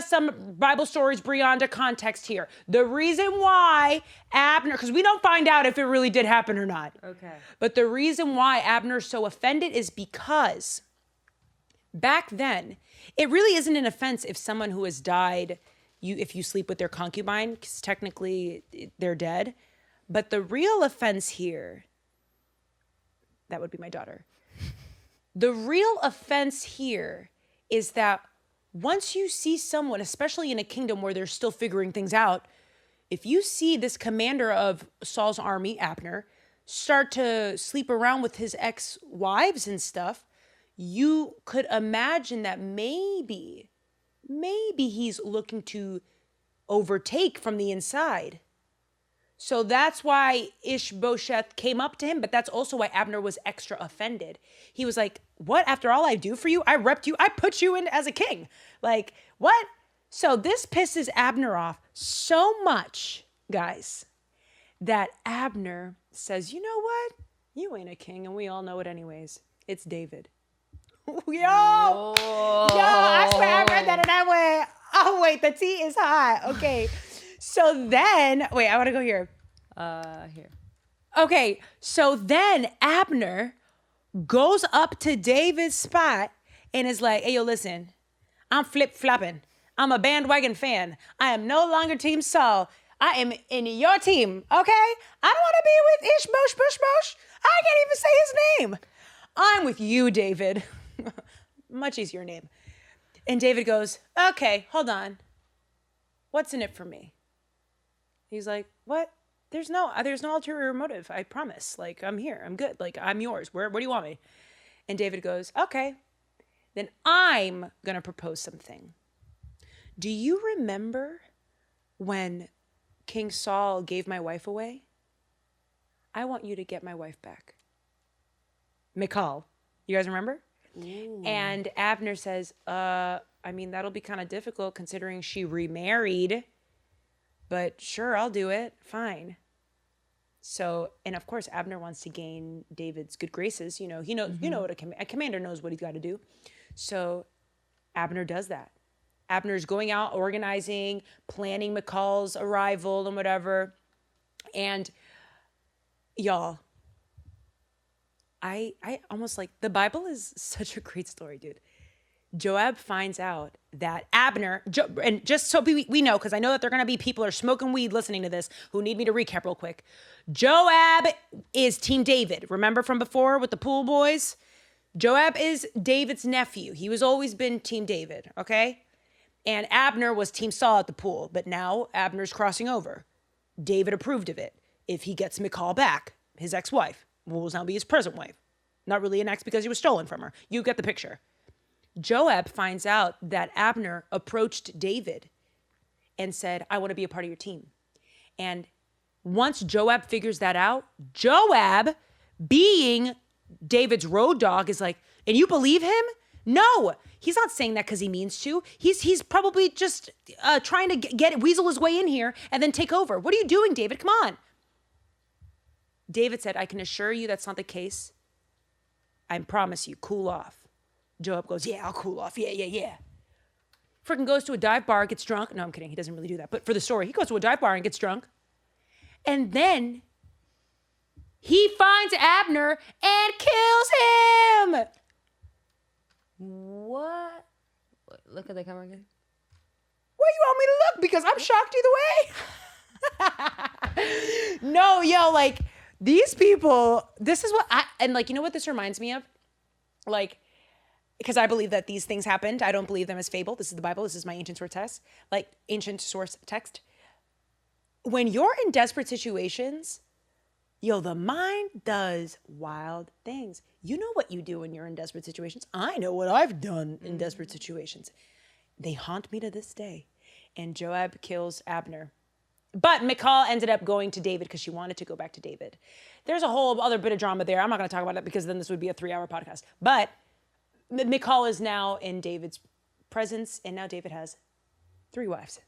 some Bible stories, Brianda context here. The reason why Abner, because we don't find out if it really did happen or not. Okay. But the reason why Abner's so offended is because back then, it really isn't an offense if someone who has died, if you sleep with their concubine, because technically they're dead. But the real offense here, that would be my daughter. The real offense here is that once you see someone, especially in a kingdom where they're still figuring things out, if you see this commander of Saul's army, Abner, start to sleep around with his ex-wives and stuff, you could imagine that maybe he's looking to overtake from the inside. So that's why IshBosheth came up to him, but that's also why Abner was extra offended. He was like, what? After all I do for you, I repped you, I put you in as a king. Like, what? So this pisses Abner off so much, guys, that Abner says, you know what? You ain't a king, and we all know it anyways. It's David. Yo, I swear I read that and I went, oh wait, the tea is hot. Okay. So then, wait, I want to go here. Here. Okay, so then Abner goes up to David's spot and is like, hey, yo, listen, I'm flip-flopping. I'm a bandwagon fan. I am no longer Team Saul. I am in your team, okay? I don't want to be with IshBosheth. I can't even say his name. I'm with you, David. Much easier name. And David goes, okay, hold on. What's in it for me? He's like, what? There's no ulterior motive. I promise. Like, I'm here. I'm good. Like, I'm yours. Where do you want me? And David goes, okay, then I'm going to propose something. Do you remember when King Saul gave my wife away? I want you to get my wife back. Michal. You guys remember? Ooh. And Abner says, I mean, that'll be kind of difficult considering she remarried. But sure, I'll do it. Fine. So, and of course, Abner wants to gain David's good graces. You know, he knows, you know what a commander knows what he's got to do. So Abner does that. Abner's going out, organizing, planning Michal's arrival and whatever. And y'all, I almost like, the Bible is such a great story, dude. Joab finds out that Abner, and just so we know, because I know that there are going to be people who are smoking weed listening to this who need me to recap real quick. Joab is Team David. Remember from before with the pool boys? Joab is David's nephew. He was always been Team David, okay? And Abner was Team Saul at the pool, but now Abner's crossing over. David approved of it. If he gets Michal back, his ex-wife, will now be his present wife. Not really an ex because he was stolen from her. You get the picture. Joab finds out that Abner approached David and said, I want to be a part of your team. And once Joab figures that out, Joab, being David's road dog, is like, and you believe him? No, he's not saying that because he means to. He's probably just trying to weasel his way in here and then take over. What are you doing, David? Come on. David said, I can assure you that's not the case. I promise you, cool off. Joab goes, yeah, I'll cool off. Yeah. Freaking goes to a dive bar, gets drunk. No, I'm kidding. He doesn't really do that. But for the story, he goes to a dive bar and gets drunk. And then he finds Abner and kills him. What? Look at the camera again. What do you want me to look? Because I'm shocked either way. No, yo, like these people, this is what and like, you know what this reminds me of? Like, because I believe that these things happened. I don't believe them as fable. This is the Bible. This is my ancient source text. Like ancient source text. When you're in desperate situations, yo, the mind does wild things. You know what you do when you're in desperate situations. I know what I've done in desperate situations. They haunt me to this day. And Joab kills Abner. But Michal ended up going to David because she wanted to go back to David. There's a whole other bit of drama there. I'm not going to talk about it because then this would be a 3-hour podcast. But Michal is now in David's presence, and now David has 3 wives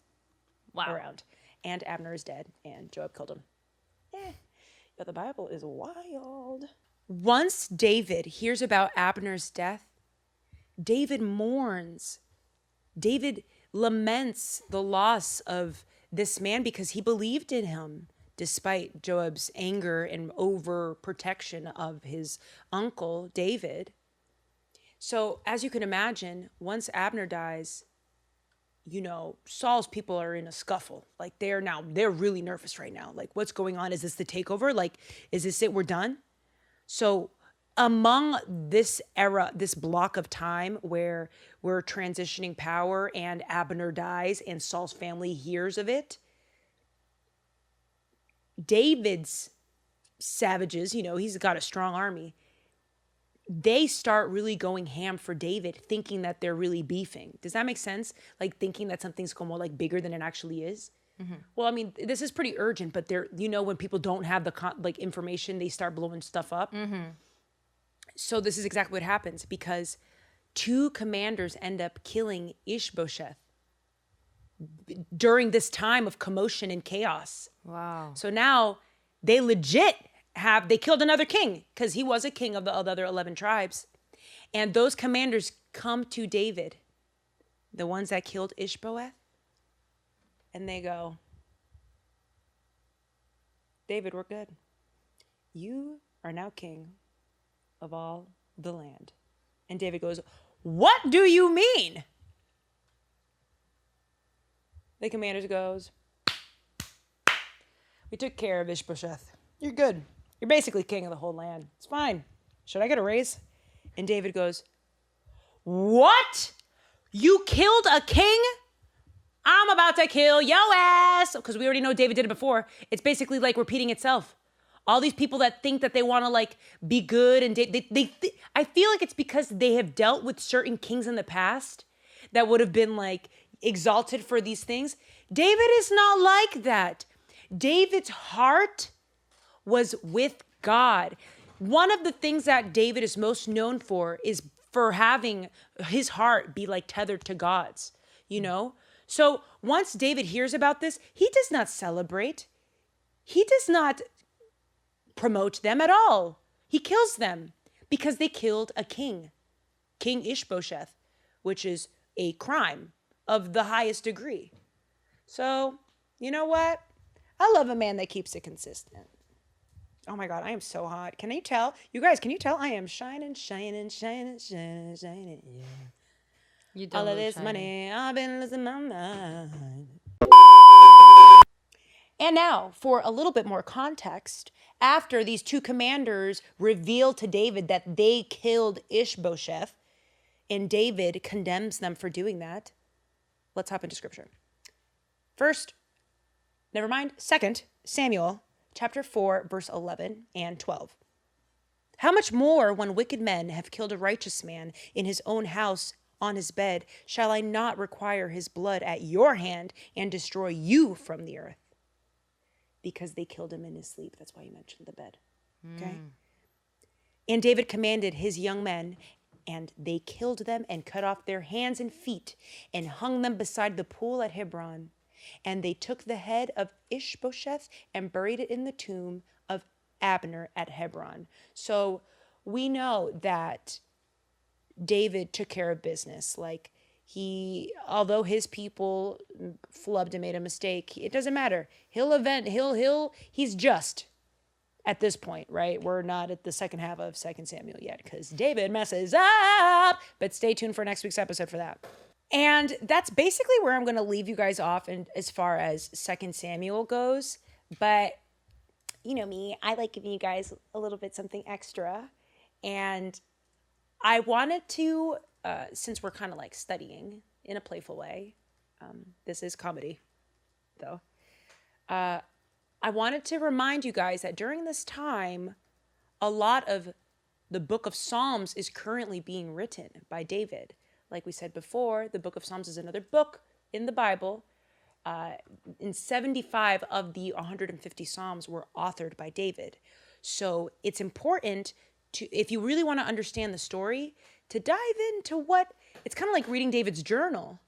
around. And Abner is dead, and Joab killed him. But the Bible is wild. Once David hears about Abner's death, David mourns. David laments the loss of this man because he believed in him despite Joab's anger and overprotection of his uncle, David. So as you can imagine, once Abner dies, you know, Saul's people are in a scuffle. Like they're really nervous right now. Like what's going on? Is this the takeover? Like, is this it? We're done? So among this era, this block of time where we're transitioning power and Abner dies and Saul's family hears of it, David's savages, you know, he's got a strong army. They start really going ham for David, thinking that they're really beefing. Does that make sense? Like thinking that something's como like bigger than it actually is. Mm-hmm. Well, I mean, this is pretty urgent, but they're, you know, when people don't have the like information, they start blowing stuff up. Mm-hmm. So this is exactly what happens because 2 commanders end up killing IshBosheth during this time of commotion and chaos. Wow. So now they legit they killed another king because he was a king of the other 11 tribes. And those commanders come to David, the ones that killed IshBosheth, and they go, David, we're good. You are now king of all the land. And David goes, what do you mean? The commanders goes, we took care of IshBosheth. You're good. You're basically king of the whole land. It's fine. Should I get a raise? And David goes, what? You killed a king? I'm about to kill yo ass. Because we already know David did it before. It's basically like repeating itself. All these people that think that they want to like be good and I feel like it's because they have dealt with certain kings in the past that would have been like exalted for these things. David is not like that. David's heart was with God. One of the things that David is most known for is for having his heart be like tethered to God's, you know? So once David hears about this, he does not celebrate. He does not promote them at all. He kills them because they killed a king, King IshBosheth, which is a crime of the highest degree. So, you know what? I love a man that keeps it consistent. Oh my God, I am so hot. Can you tell? You guys, can you tell? I am shining. Yeah. You don't All of look this shiny. money, I've been losing my mind. And now, for a little bit more context, after these 2 commanders reveal to David that they killed IshBosheth, and David condemns them for doing that, let's hop into scripture. First, 2 Samuel chapter 4, verse 11 and 12. How much more when wicked men have killed a righteous man in his own house on his bed, shall I not require his blood at your hand and destroy you from the earth? Because they killed him in his sleep. That's why you mentioned the bed. Okay? And David commanded his young men, and they killed them and cut off their hands and feet and hung them beside the pool at Hebron. And they took the head of IshBosheth and buried it in the tomb of Abner at Hebron. So we know that David took care of business. Like although his people flubbed and made a mistake, it doesn't matter. He's just at this point, right? We're not at the second half of 2 Samuel yet because David messes up. But stay tuned for next week's episode for that. And that's basically where I'm going to leave you guys off and as far as 2 Samuel goes. But you know me, I like giving you guys a little bit something extra. And I wanted to, since we're kind of like studying in a playful way, this is comedy though, I wanted to remind you guys that during this time, a lot of the book of Psalms is currently being written by David. Like we said before, the book of Psalms is another book in the Bible. And 75 of the 150 Psalms were authored by David. So it's important to, if you really want to understand the story, to dive into what, it's kind of like reading David's journal.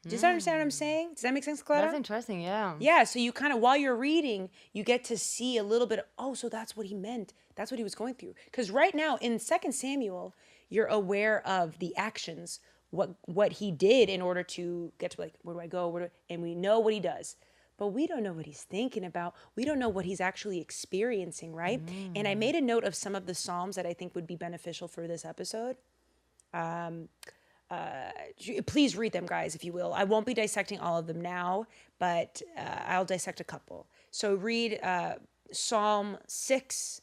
Do you understand what I'm saying? Does that make sense, Clara? That's interesting, yeah. Yeah, so you kind of, while you're reading, you get to see a little bit of, oh, so that's what he meant. That's what he was going through. Because right now in 2 Samuel, you're aware of the actions, what he did in order to get to like, where do I go? And we know what he does. But we don't know what he's thinking about. We don't know what he's actually experiencing, right? And I made a note of some of the Psalms that I think would be beneficial for this episode. Please read them, guys, if you will. I won't be dissecting all of them now, but I'll dissect a couple. So read Psalm 6,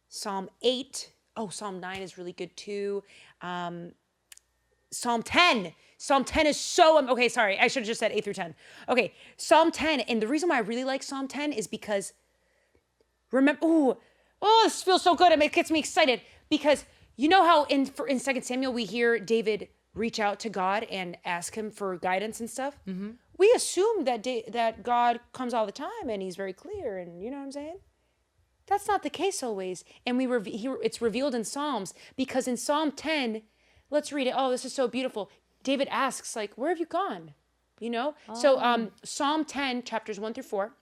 Psalm 8. Oh, Psalm 9 is really good too. Psalm 10. Psalm 10 is so, okay, sorry. I should have just said 8 through 10. Okay, Psalm 10. And the reason why I really like Psalm 10 is because, remember, this feels so good. It gets me excited. Because you know how in 2 Samuel we hear David reach out to God and ask him for guidance and stuff? Mm-hmm. We assume that God comes all the time and he's very clear, and you know what I'm saying? That's not the case always. And it's revealed in Psalms, because in Psalm 10, let's read it. Oh, this is so beautiful. David asks, like, where have you gone? You know? Oh. So Psalm 10, chapters 1 through 4.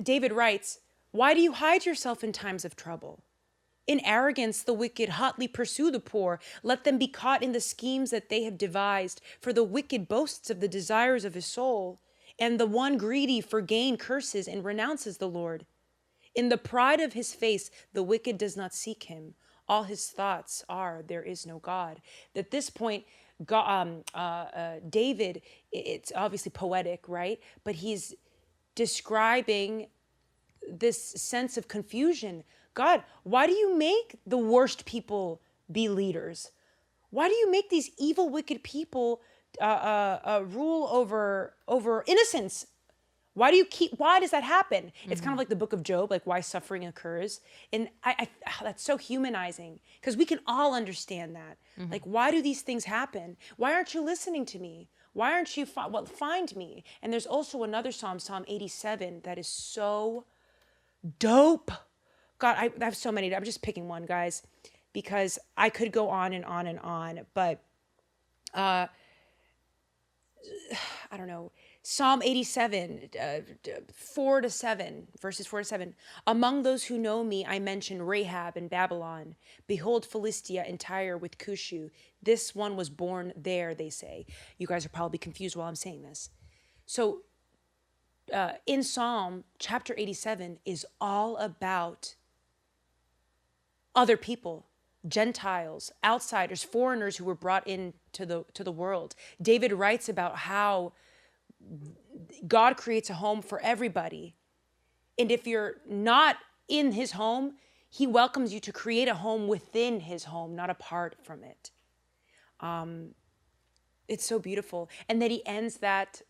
David writes, "Why do you hide yourself in times of trouble? In arrogance, the wicked hotly pursue the poor. Let them be caught in the schemes that they have devised. For the wicked boasts of the desires of his soul, and the one greedy for gain curses and renounces the Lord. In the pride of his face, the wicked does not seek him. All his thoughts are, there is no God." At this point, David, it's obviously poetic, right? But he's describing this sense of confusion. God, why do you make the worst people be leaders? Why do you make these evil, wicked people rule over innocence? Why does that happen? Mm-hmm. It's kind of like the book of Job, like why suffering occurs. And that's so humanizing, because we can all understand that. Mm-hmm. Like, why do these things happen? Why aren't you listening to me? Why aren't you, find me? And there's also another Psalm, Psalm 87, that is so dope. God, I have so many. I'm just picking one, guys, because I could go on and on and on. But I don't know. Psalm 87, 4 to 7, verses 4 to 7. "Among those who know me, I mention Rahab in Babylon. Behold, Philistia and Tyre with Cushu. This one was born there," they say. You guys are probably confused while I'm saying this. So in Psalm chapter 87 is all about other people, Gentiles, outsiders, foreigners who were brought into the world. David writes about how God creates a home for everybody. And if you're not in his home, he welcomes you to create a home within his home, not apart from it. It's so beautiful. And then he ends that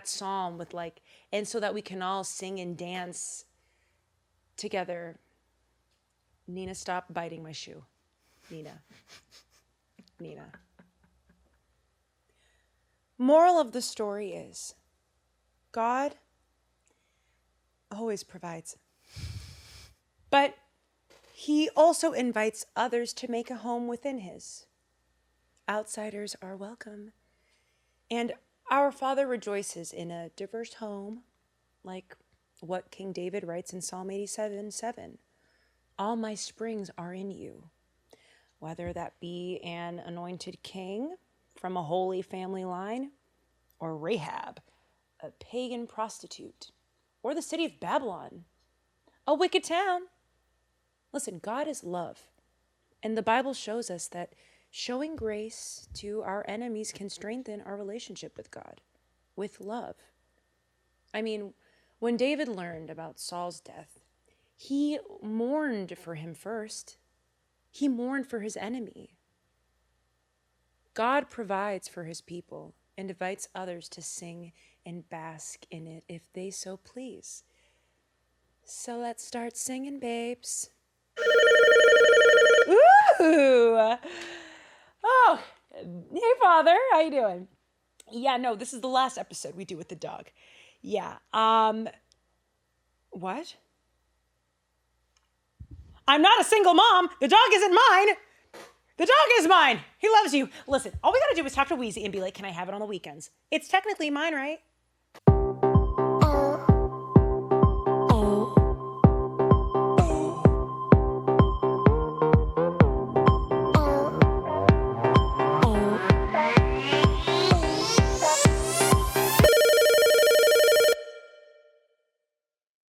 psalm with like, "And so that we can all sing and dance together." Nina, stop biting my shoe. Nina. Moral of the story is, God always provides. But he also invites others to make a home within his. Outsiders are welcome. And our Father rejoices in a diverse home, like what King David writes in Psalm 87:7. "All my springs are in you." Whether that be an anointed king from a holy family line, or Rahab, a pagan prostitute, or the city of Babylon, a wicked town. Listen, God is love. And the Bible shows us that showing grace to our enemies can strengthen our relationship with God, with love. I mean, when David learned about Saul's death, he mourned for him first. He mourned for his enemy. God provides for his people and invites others to sing and bask in it if they so please. So let's start singing, babes. Ooh! Oh, hey, Father. How you doing? Yeah, no, this is the last episode we do with the dog. Yeah. What? I'm not a single mom. The dog isn't mine. The dog is mine. He loves you. Listen, all we got to do is talk to Wheezy and be like, can I have it on the weekends? It's technically mine, right?